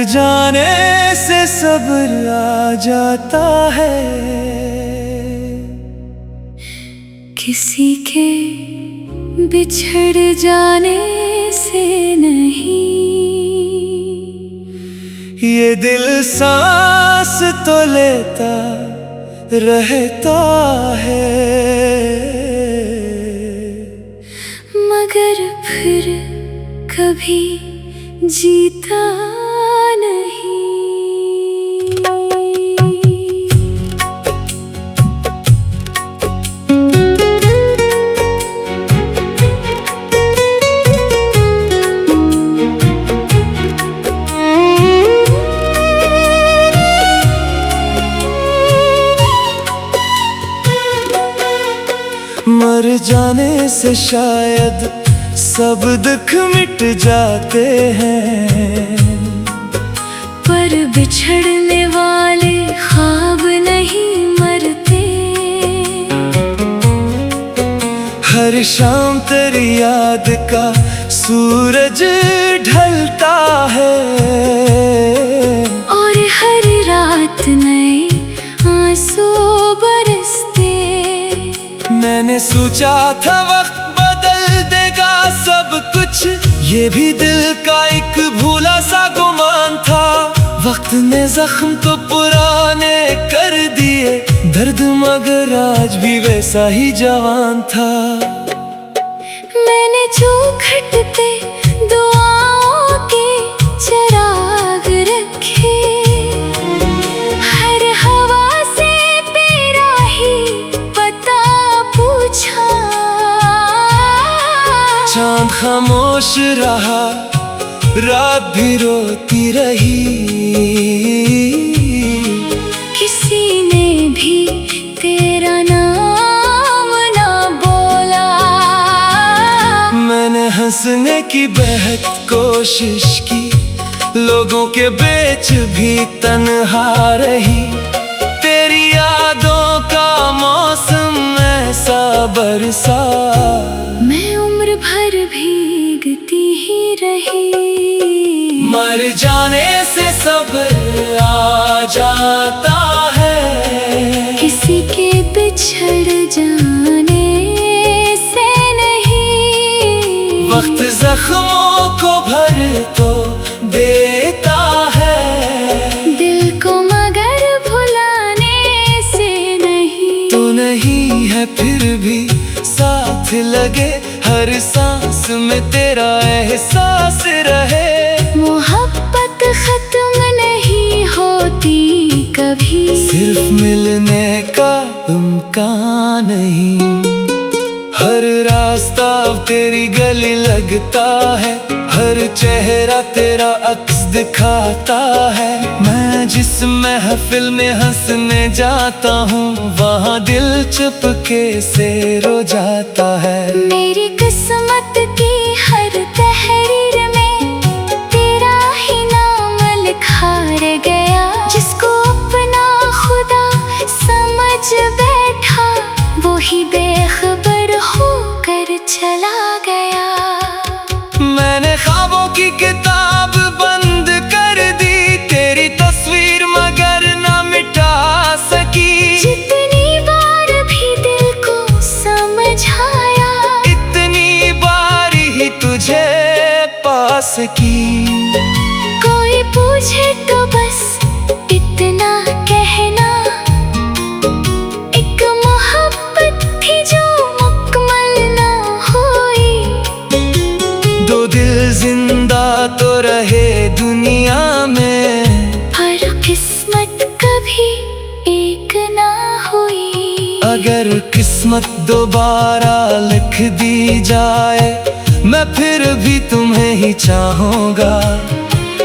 जाने से सब्र आ जाता है, किसी के बिछड़ जाने से नहीं। ये दिल सांस तो लेता रहता है, मगर फिर कभी जीता नहीं। मर जाने से शायद सब दुख मिट जाते हैं, पर बिछड़ने वाले ख्वाब नहीं मरते। हर शाम तेरी याद का सूरज ढलता है, और हर रात नए आंसू बरसते। मैंने सोचा था वक्त बदल देगा सब कुछ, ये भी दिल का एक भूला सा गुमान था। वक्त ने जख्म तो पुराने कर दिए, दर्द मगर आज भी वैसा ही जवान था। मैंने जो घटते दुआओं के चिराग रखे, हर हवा से तेरा ही पता पूछा। चांद खामोश रहा, रात भी रोती रही, किसी ने भी तेरा नाम ना बोला। मैंने हंसने की बेहद कोशिश की, लोगों के बीच भी तन्हा रही। तेरी यादों का मौसम ऐसा बरसा, मैं उम्र भर भीगती ही रही। मर जाने से सब्र आ जाता है, किसी के बिछड़ जाने से नहीं। वक्त जख्मों को भर तो देता है, दिल को मगर भुलाने से नहीं। तो नहीं है फिर भी साथ लगे, हर सांस में तेरा एहसास रहे। मोहब्बत खत्म नहीं होती कभी, सिर्फ मिलने का इम्कान नहीं। हर रास्ता तेरी गली लगता है, हर चेहरा तेरा अक्स दिखाता है। मैं जिस महफिल में हंसने जाता हूँ, वहाँ दिल चुपके से रो जाता है। मेरी किस्मत की हर तहरीर में तेरा ही नाम लिखा रह गया। जिसको अपना खुदा समझ बैठा, वो ही बेखबर होकर चला गया। मैंने ख्वाबों की किताब बंद कर दी, तेरी तस्वीर मगर ना मिटा सकी। जितनी बार भी दिल को समझाया, इतनी बार ही तुझे पा सकी। कोई पूछे तो बस इतना कहना, एक मोहब्बत थी जो मुकम्मल ना हुई। दो दिल जिंदा तो रहे दुनिया में, पर किस्मत कभी एक ना हुई। अगर किस्मत दोबारा लिख दी जाए, मैं फिर भी तुम्हें ही चाहूँगा।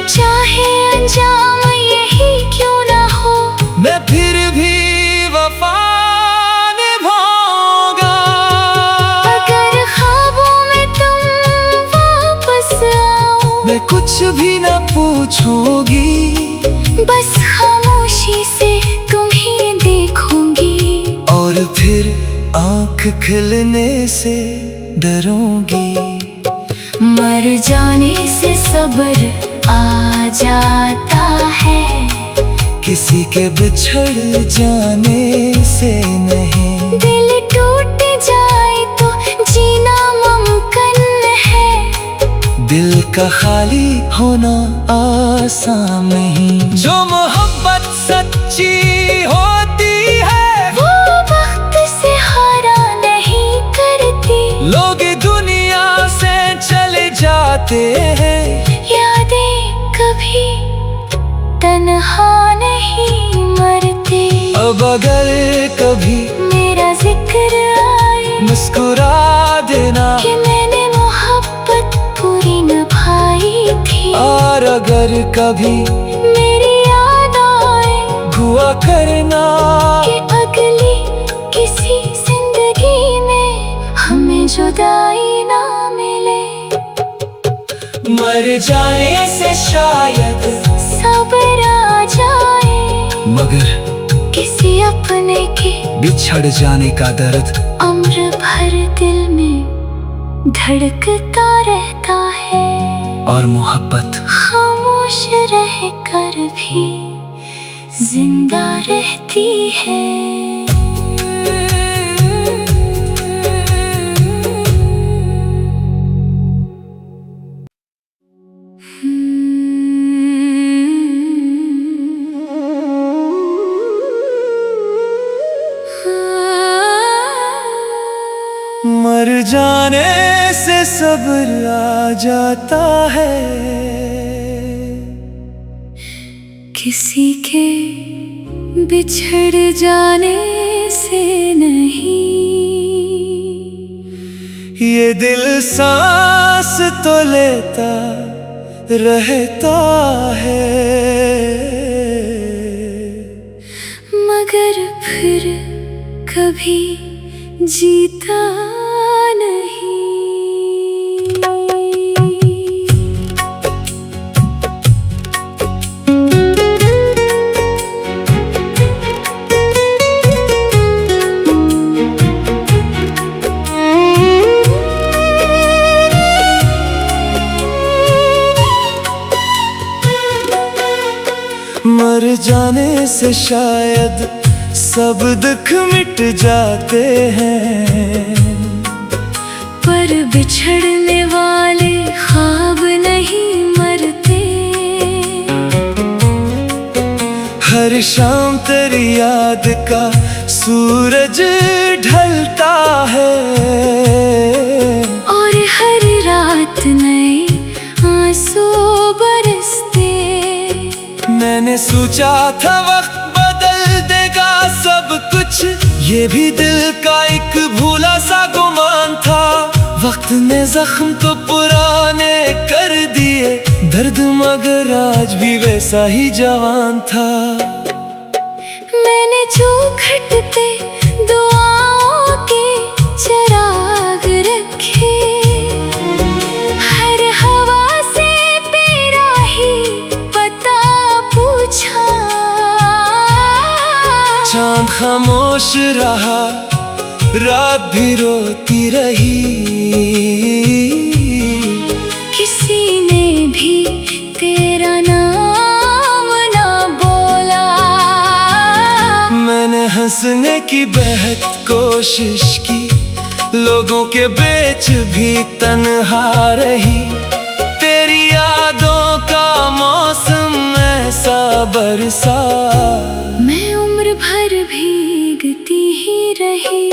चाहे अंजाम यही क्यों ना हो, मैं फिर भी वफा निभाऊंगा। अगर ख्वाबों में तुम वापस आओ, मैं कुछ भी ना पूछूंगी, बस खामोशी से तुम्हें देखूंगी। और फिर आँख खिलने से डरूंगी। मर जाने से सब्र आ जाता है। किसी के बिछड़ जाने से नहीं, दिल टूट जाए तो जीना मुमकिन है। दिल का खाली होना आसान नहीं। जो मोहब्बत सच्ची होती है वो वक्त से हारा नहीं करती। लोग दुनिया से चले जाते हैं, यादें कभी तन्हा नहीं मरती। अब अगर कभी मेरा जिक्र आए मुस्कुरा देना कि मैंने मोहब्बत पूरी निभाई थी। और अगर कभी मेरी याद आए दुआ करना कि अगली किसी जिंदगी में हमें जुदाई ना मिले। मर जाने से शायद सब्र आ जाए, मगर किसी अपने के बिछड़ जाने का दर्द उम्र भर दिल में धड़कता रहता है। और मोहब्बत खामोश रह कर भी जिंदा रहती है। मर जाने से सब्र आ जाता है। किसी के बिछड़ जाने से नहीं, ये दिल सांस तो लेता रहता है, मगर फिर कभी जीता नहीं। मर जाने से शायद सब दुख मिट जाते हैं, पर बिछड़ने वाले ख्वाब नहीं मरते। हर शाम तेरी याद का सूरज ढलता है, और हर रात नए आंसू बरसते। मैंने सोचा था वक्त बदल देगा सब कुछ, ये भी दिल का एक भूला सा गुमान था। वक्त ने जख्म तो पुराने कर दिए दर्द, मगर आज भी वैसा ही जवान था। मैंने जो घटते दुआओं के चिराग रखे, हर हवा से तेरा ही पता पूछा। चांद खामोश रहा, रात भी रोती रही, किसी ने भी तेरा नाम ना बोला। मैंने हंसने की बेहद कोशिश की, लोगों के बीच भी तन्हा रही। तेरी यादों का मौसम ऐसा बरसा, मैं उम्र भर भीगती ही रही।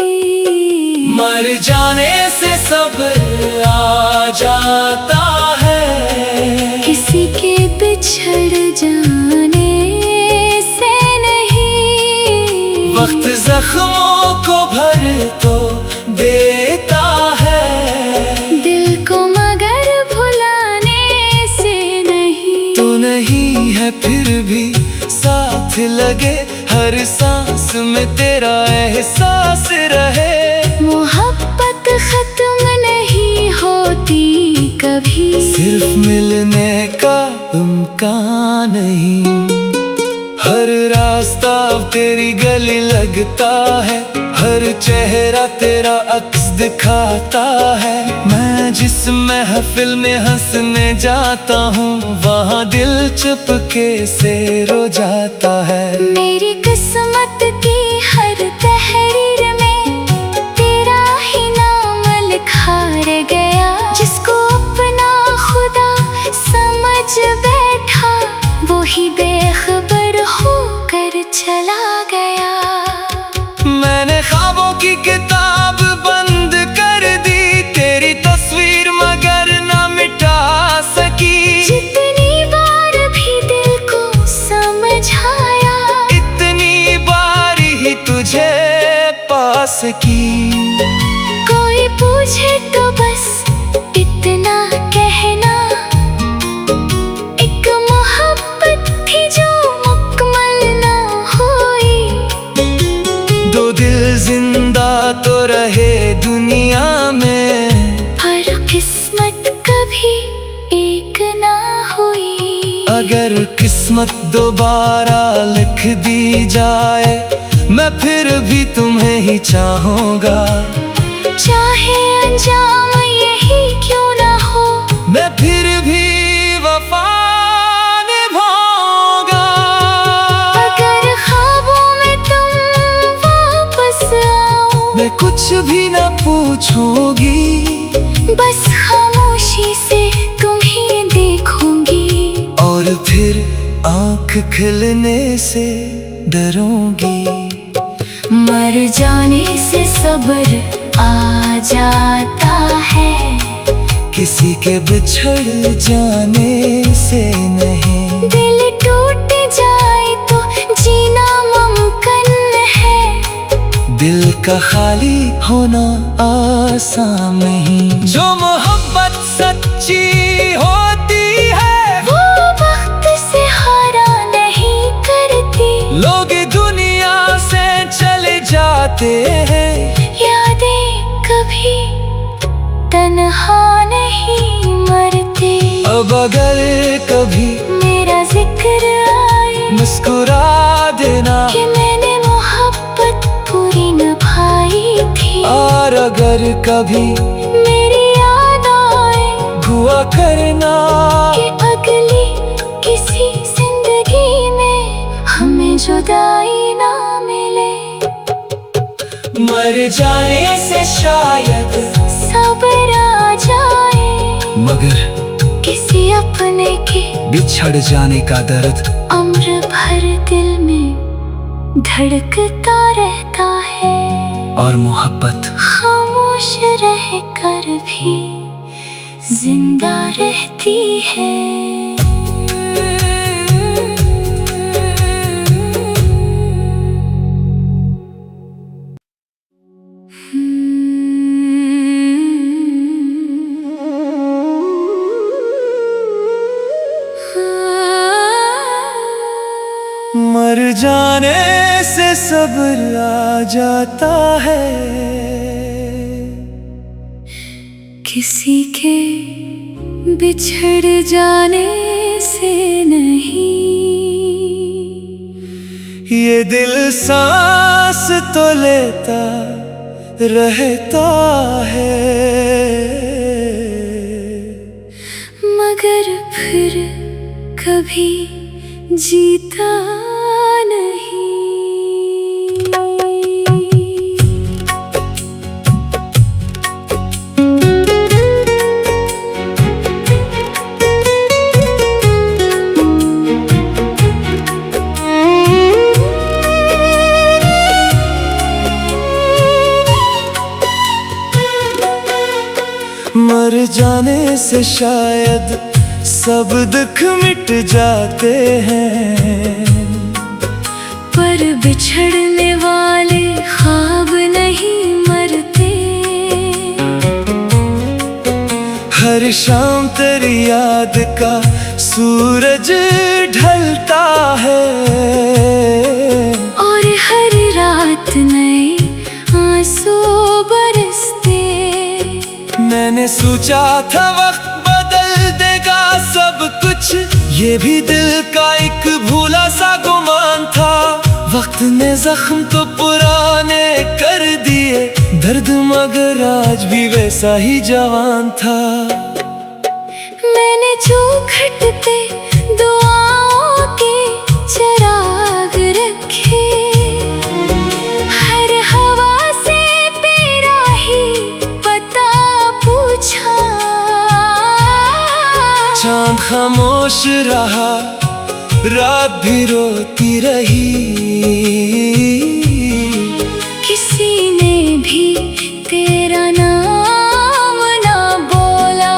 मर जाने से सब्र आ जाता है, किसी के बिछड़ जाने से नहीं। वक्त जख्मों को भर तो देता है, दिल को मगर भुलाने से नहीं। तो नहीं है फिर भी साथ लगे, हर सांस में तेरा एहसास रहे। मोहब्बत खत्म नहीं होती कभी, सिर्फ मिलने का इम्कान नहीं। हर रास्ता अब तेरी गली लगता है, हर चेहरा तेरा अक्स दिखाता है। मैं जिस महफिल में हंसने जाता हूँ, वहाँ दिल चुपके से रो जाता है। मेरी किस्मत की हर तहरीर में तेरा ही नाम लिखा रह गया। जिसको अपना खुदा समझ बैठा, वो ही बेखबर होकर चला गया। मैंने ख्वाबों की किताब बंद कर दी, तेरी तस्वीर मगर ना मिटा सकी। जितनी बार भी दिल को समझाया, इतनी बार ही तुझे पा सकी। कोई पूछे तो बस इतना कहना, एक मोहब्बत थी जो मुकम्मल ना हुई। दो दिल जिंदा तो रहे दुनिया में, पर किस्मत कभी एक ना हुई। अगर किस्मत दोबारा लिख दी जाए, मैं फिर भी तुम्हें ही चाहूँगा। चाहे अंजाम यही क्यों ना हो, मैं फिर भी वफा निभाऊंगा। अगर ख्वाबों में तुम वापस आओ, मैं कुछ भी ना पूछूंगी, बस खामोशी से तुम्हें देखूंगी। और फिर आँख खिलने से डरूंगी। मर जाने से सब्र आ जाता है, किसी के बिछड़ जाने से नहीं। दिल टूट जाए तो जीना मुमकिन है, दिल का खाली होना आसान नहीं। जो मोहब्बत सच्ची होती है, वो वक्त से हारा नहीं करती। लोग दुनिया से चले जाते हैं, यादें कभी तन्हा नहीं मरती। अब अगर कभी मेरा जिक्र आए, मुस्कुरा देना कि मैंने मोहब्बत पूरी निभाई थी। और अगर कभी मेरी याद आए, दुआ करना कि अगली किसी जिंदगी में हमें जुदाई ना मिले। मर जाने से शायद सब्र आ जाए, मगर किसी अपने के बिछड़ जाने का दर्द उम्र भर दिल में धड़कता रहता है। और मोहब्बत खामोश रह कर भी जिंदा रहती है। मर जाने से सब्र आ जाता है, किसी के बिछड़ जाने से नहीं। ये दिल सांस तो लेता रहता है, मगर फिर कभी जीता नहीं। मर जाने से शायद सब दुख मिट जाते हैं, पर बिछड़ने वाले ख्वाब नहीं मरते। हर शाम तेरी याद का सूरज ढलता है, और हर रात नए आंसू बरसते। मैंने सोचा था वक्त बदल देगा सब कुछ, ये भी दिल का एक भूला सा गुमान वक्त ने जख्म तो पुराने कर दिए, दर्द मगर आज भी वैसा ही जवान था। मैंने जो घटते दुआओं के चिराग रखे, हर हवा से तेरा ही पता पूछा। चांद खामोश रहा, रात भी रोती रही, किसी ने भी तेरा नाम ना बोला।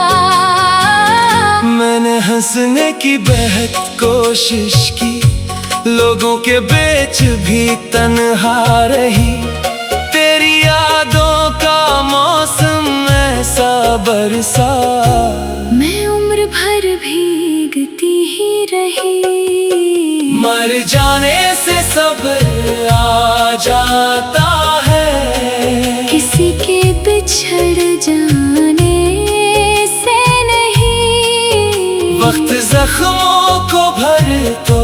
मैंने हंसने की बेहद कोशिश की, लोगों के बीच भी तन्हा रही। तेरी यादों का मौसम ऐसा बरसा, मैं उम्र भर भीगती ही रही। मर जाने से सब्र आ जाता है, किसी के बिछड़ जाने से नहीं। वक्त जख्मों को भर तो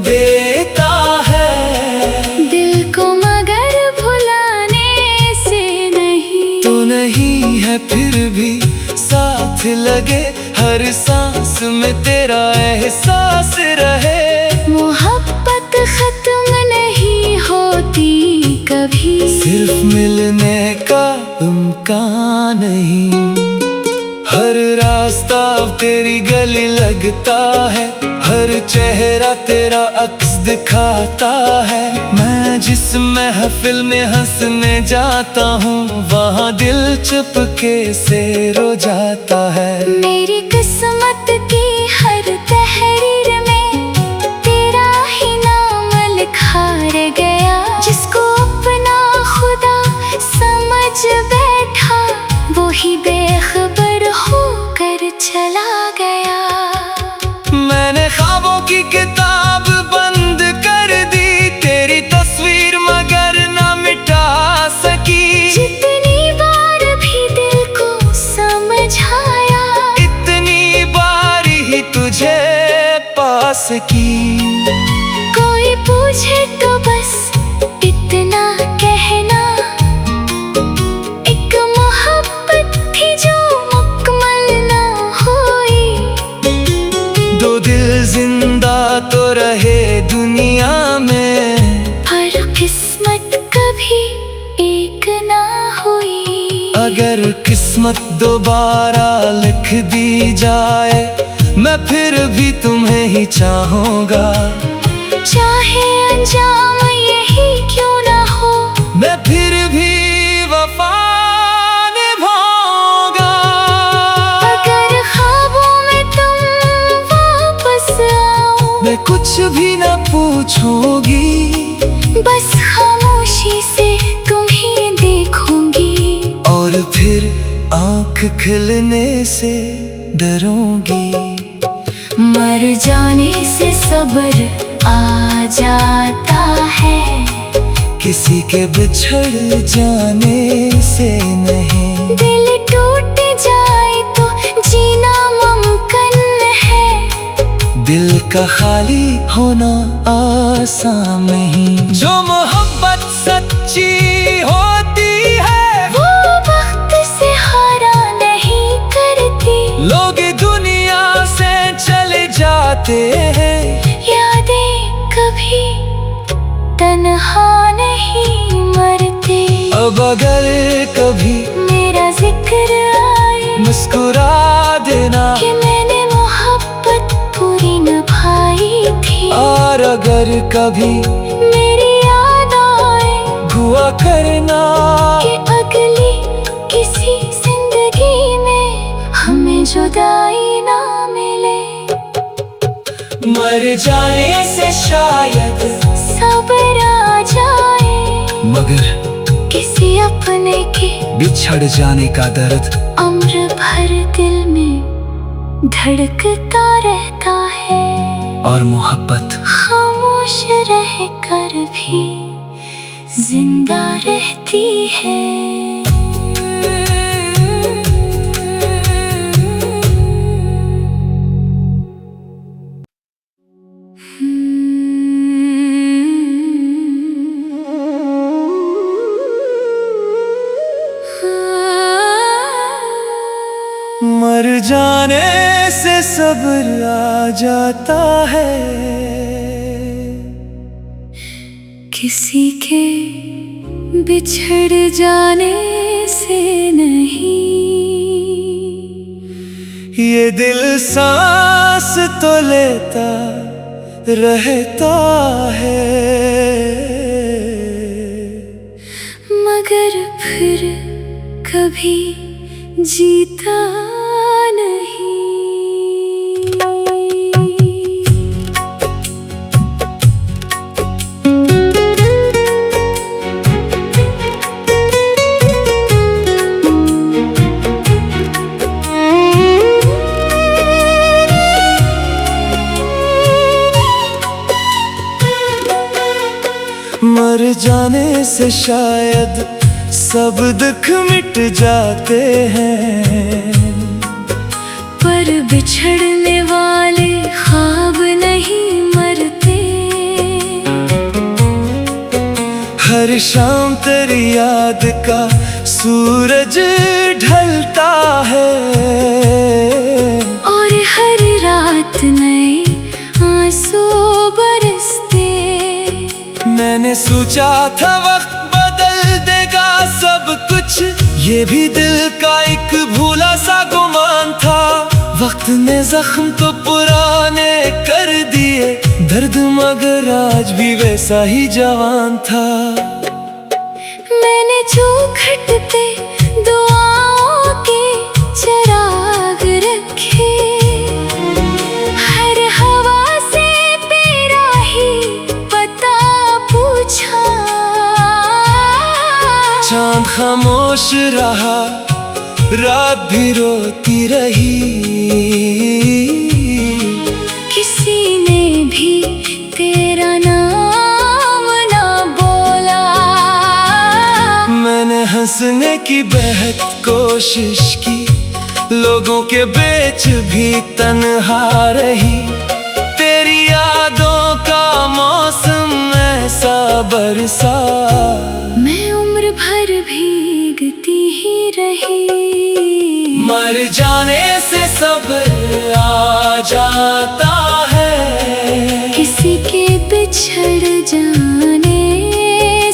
देता है, दिल को मगर भुलाने से नहीं। तो नहीं है फिर भी साथ लगे, हर सांस में तेरा एहसास रहे। मोहब्बत खत्म नहीं होती कभी, सिर्फ मिलने का इम्कान नहीं। हर रास्ता तेरी गली लगता है, हर चेहरा तेरा अक्स दिखाता है। मैं जिस महफिल में हंसने जाता हूँ, वहाँ दिल चुपके से रो जाता है। मेरी किस्मत की हर तहरीर में तेरा ही नाम लिखा रह गया। जिसको अपना खुदा समझ बैठा, वो ही बेखबर होकर चला गया। मैंने ख्वाबों की किताब बंद कर दी, तेरी तस्वीर मगर न मिटा सकी। जितनी बार भी दिल को समझाया, इतनी बार ही तुझे पा सकी। कोई पूछे तो बस इतना कहना, एक मोहब्बत थी जो मुकम्मल ना हुई। दो दिल जिंदा तो रहे दुनिया में, पर किस्मत कभी एक ना हुई। अगर किस्मत दोबारा लिख दी जाए, मैं फिर भी तुम्हें ही चाहूँगा। चाहे अंजाम यही क्यों ना हो, मैं फिर भी वफा निभाऊंगा। अगर ख्वाबों में तुम वापस आओ, मैं कुछ भी न पूछूंगी, बस खामोशी से तुम्हें देखूंगी। और फिर आँख खिलने से डरूंगी। मर जाने से सब्र आ जाता है, किसी के बिछड़ जाने से नहीं। दिल टूट जाए तो जीना मुमकिन है, दिल का खाली होना आसान नहीं। जो मोहब्बत सच्ची होती है, वो वक्त से हारा नहीं करती। लोग दुनिया से चले जाते हैं, यादें कभी तन्हा नहीं मरती। अब अगर कभी मेरा जिक्र आए, मुस्कुरा देना कि मैंने मोहब्बत पूरी निभाई थी। और अगर कभी मेरी याद आए, दुआ करना कि अगली किसी जिंदगी में हमें जुदाई ना मिले। मर जाने से शायद सब्र आ जाए, मगर किसी अपने के बिछड़ जाने का दर्द उम्र भर दिल में धड़कता रहता है। और मोहब्बत खामोश रह कर भी जिंदा रहती है। मर जाने से सब्र आ जाता है, किसी के बिछड़ जाने से नहीं। ये दिल सांस तो लेता रहता है, मगर फिर कभी जीता नहीं। मर जाने से शायद सब दुख मिट जाते हैं, पर बिछड़ने वाले ख्वाब नहीं मरते। हर शाम तेरी याद का सूरज ढलता है, और हर रात नए आंसू बरसते। मैंने सोचा था वक्त बदल देगा सब कुछ, ये भी दिल का एक भूला सा गुमान था। वक्त ने जख्म तो पुराने कर दिए, दर्द मगर आज भी वैसा ही जवान था। मैंने जो घटते दुआओं के चिराग रखे, हर हवा से तेरा ही पता पूछा। चांद खामोश रहा, रात भी रोती रही, किसी ने भी तेरा नाम ना बोला। मैंने हंसने की बेहद कोशिश की, लोगों के बीच भी तन्हा रही। तेरी यादों का मौसम ऐसा बरसा, मैं उम्र भर भीगती ही रही। मर जाने से सब्र आ जाता है, किसी के बिछड़ जाने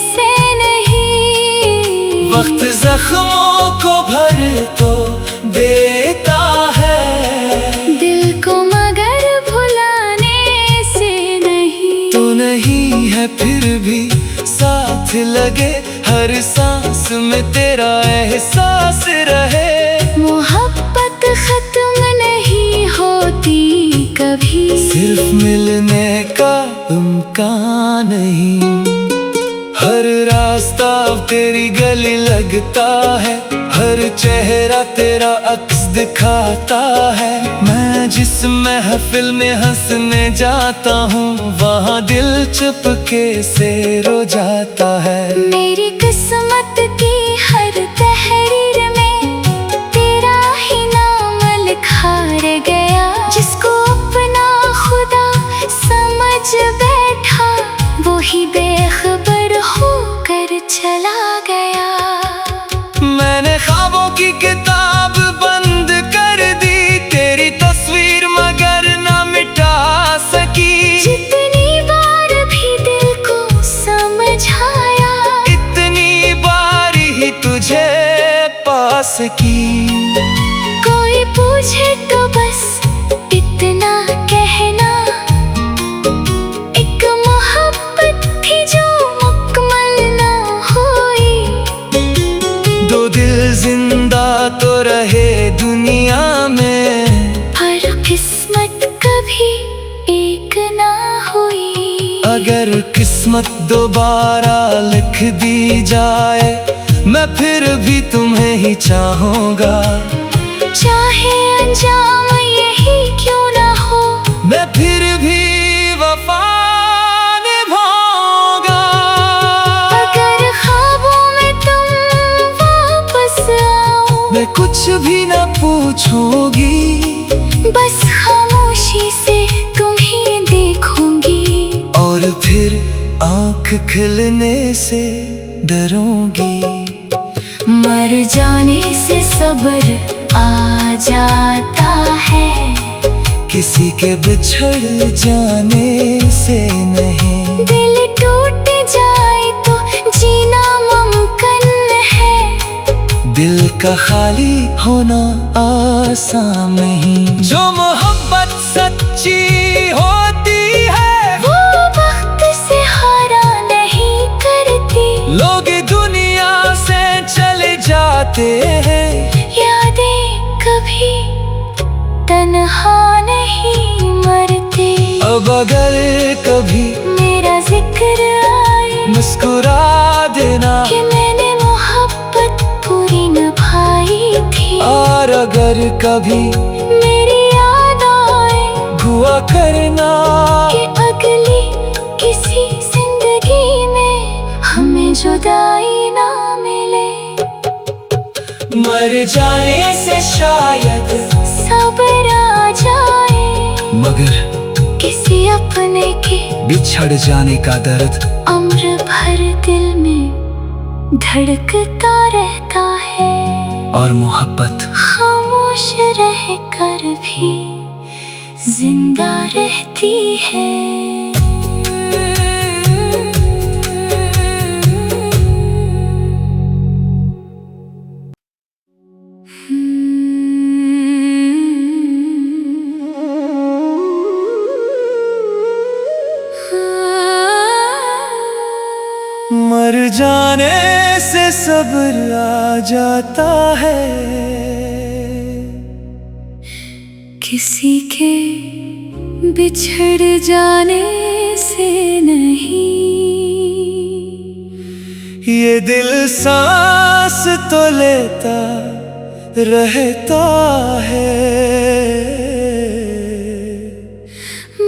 से नहीं। वक्त जख्मों को भर तो देता है, दिल को मगर भुलाने से नहीं। तो नहीं है फिर भी साथ लगे, हर सांस में तेरा एहसास रहे। मोहब्बत खत्म नहीं होती कभी, सिर्फ मिलने का इम्कान नहीं। हर रास्ता तेरी गली लगता है, हर चेहरा तेरा अक्स दिखाता है। मैं जिस महफिल में हंसने जाता हूँ, वहाँ दिल चुपके से रो जाता है। मेरी किस्मत की हर तहरीर में तेरा ही नाम लिखा रह गया। जिसको अपना खुदा समझ बैठा, वो ही बेखबर होकर चला गया। मैंने ख्वाबों की किताब बंद कर दी, तेरी तस्वीर मगर ना मिटा सकी। जितनी बार भी दिल को समझाया, इतनी बार ही तुझे पा सकी। कोई पूछे तो बस इतना कहना, एक मोहब्बत थी जो मुकम्मल ना हुई। दो दिल जिंदा तो रहे दुनिया में, पर किस्मत कभी एक ना हुई। अगर किस्मत दोबारा लिख दी जाए, मैं फिर भी तुम्हें ही चाहूँगा। चाहे अंजाम यही क्यों ना हो, मैं फिर भी वफा निभाऊंगा। अगर ख्वाबों में तुम वापस आओ, मैं कुछ भी ना पूछूंगी, बस खामोशी से तुम्हें देखूंगी। और फिर आँख खिलने से डरूंगी। मर जाने से सब्र आ जाता है। किसी के बिछड़ जाने से नहीं, दिल टूट जाए तो जीना मुमकिन है। दिल का खाली होना आसान नहीं। जो मोहब्बत सच्ची होती है वो वक्त से हारा नहीं करती। लोग दुनिया से चले जाते हैं, यादें कभी तन्हा नहीं मरती। अब अगर कभी मेरा जिक्र आए मुस्कुरा देना कि मैंने मोहब्बत पूरी निभाई थी। और अगर कभी मेरी याद आए दुआ करना कि अगली किसी जिंदगी में हमें जुदाई ना मिले। मर जाने से शायद सब्र आ जाए, मगर किसी अपने के बिछड़ जाने का दर्द उम्र भर दिल में धड़कता रहता है। और मोहब्बत खामोश रह कर भी जिंदा रहती है। मर जाने से सब्र आ जाता है। किसी के बिछड़ जाने से नहीं, ये दिल सांस तो लेता रहता है,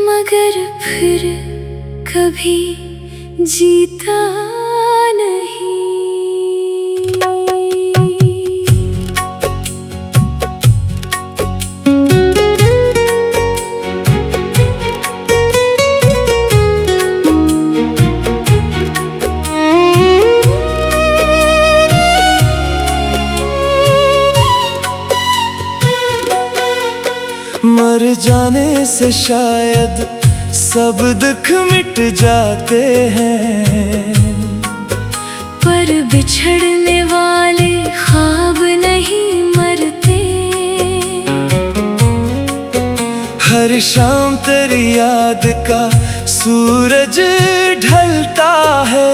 मगर फिर कभी जीता नहीं। मर जाने से शायद सब दुख मिट जाते हैं, पर बिछड़ने वाले ख्वाब नहीं मरते। हर शाम तेरी याद का सूरज ढलता है,